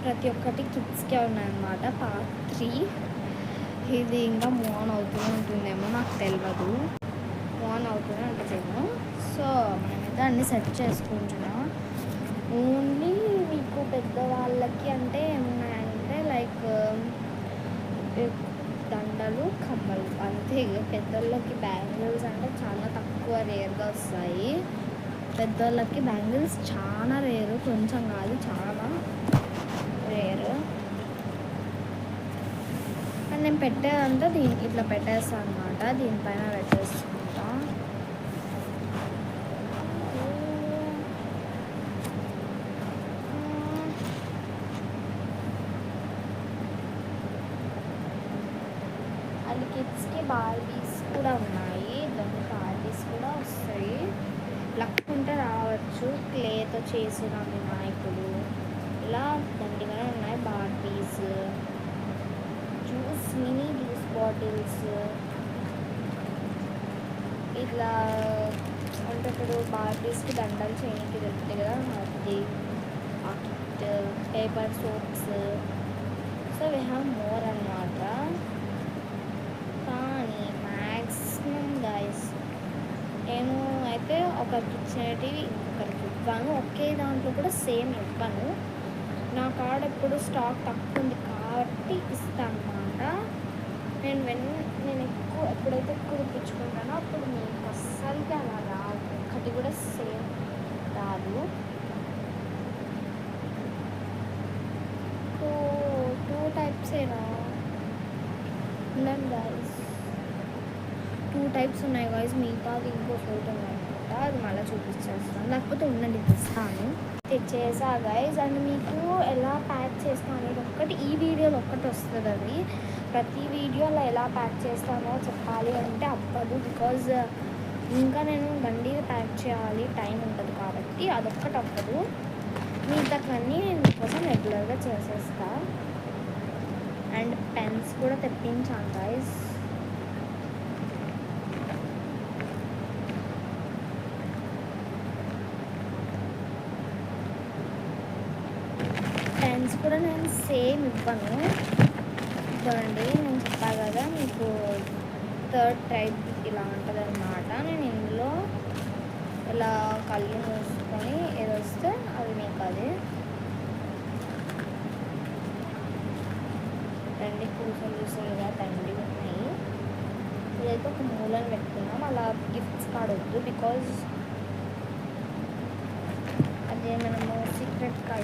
ప్రతి ఒక్కటి కిడ్స్కే ఉన్నాయన్నమాట. పార్ట్ 3 ఇది ఇంకా మూవ్ ఆన్ అవుతూనే ఉంటుందేమో, నాకు తెలియదు. మూవ్ ఆన్ అవుతూనే ఉంటుందేమో. సో మనమైతే అన్నీ సెట్ చేసుకుంటున్నాం. ఓన్లీ మీకు పెద్దవాళ్ళకి అంటే ఏమున్నాయంటే లైక్ దండలు, కమ్మలు అంతే. పెద్దోళ్ళకి బ్యాంగిల్స్ అంటే చాలా తక్కువ, రేర్గా వస్తాయి. పెద్దోళ్ళకి బ్యాంగిల్స్ చాలా రేరు, కొంచెం కాదు చాలా రేరు. అండ్ నేను పెట్టేదంతా ఇట్లా పెట్టేస్తాను అనమాట, దీనిపైన పెట్టేసుకుంటా. అండ్ కిడ్స్కి బార్బీస్ కూడా ఉన్నాయి, దానికి బార్బీస్ కూడా వస్తాయి. లక్ ఉంటే రావచ్చు. క్లేతో చేసిన వినాయకుడు ఇలా దండిగానే ఉన్నాయి. బార్బీస్, మినీ జ్యూస్ బాటిల్స్, ఇట్లా అంటే ఇప్పుడు బార్బీస్కి దండలు చేయడానికి దొరుకుతాయి కదా, అది ఆ kit, paper soaps. So we have more అన్నమాట. కానీ మ్యాక్సిమం గైస్ నేను అయితే ఒకరికి ఇచ్చినవి ఇంకొకరికి ఇవ్వను, ఒకే దాంట్లో కూడా సేమ్ ఇవ్వను. నా కార్డ్ ఎప్పుడు స్టాక్ తక్కువ ఉంది కాబట్టి ఇస్తాను అనమాట. నేను ఎప్పుడైతే ఎక్కువ తెప్పించుకుంటానో అప్పుడు మీకు అస్సలుగా అలా రాదు, ఒకటి కూడా సేమ్ రాదు. టూ టైప్స్ ఏనా ఉండండి గాయస్, 2 టైప్స్ ఉన్నాయి గాయస్. మిగతాది ఇంకో ఫోటో ఉందన్నమాట, అది మళ్ళీ చూపించేస్తాను, లేకపోతే ఉండండి తెస్తాను. తెచ్చేసా గైజ్. అండ్ మీకు ఎలా ప్యాక్ చేస్తాను అనేది ఒక్కటి ఈ వీడియోలో ఒక్కటి వస్తుంది. అది ప్రతి వీడియోలో ఎలా ప్యాక్ చేస్తానో చెప్పాలి అంటే అవ్వదు, బికాజ్ ఇంకా నేను బండి ప్యాక్ చేయాలి, టైం ఉంటుంది కాబట్టి అదొక్కటి అవ్వదు. మిగతావన్నీ నేను మీకోసం రెగ్యులర్గా చేసేస్తా. అండ్ పెన్స్ కూడా తెప్పించాను గైజ్. పెన్స్ కూడా నేను సేమ్ ఇవ్వను. చూడండి, నేను చెప్పా కదా మీకు 3rd టైప్ ఇలా ఉంటుంది అన్నమాట. నేను ఇందులో ఇలా కళ్ళు మూసుకొని ఏది వస్తే అది మీకు అది దండి పూసలుగా దండి ఉన్నాయి. ఇదైతే ఒక మూలను పెట్టుకున్నాం. అలా గిఫ్ట్స్ కార్డ్ వద్దు, బికాజ్ అదే మనము సీక్రెట్గా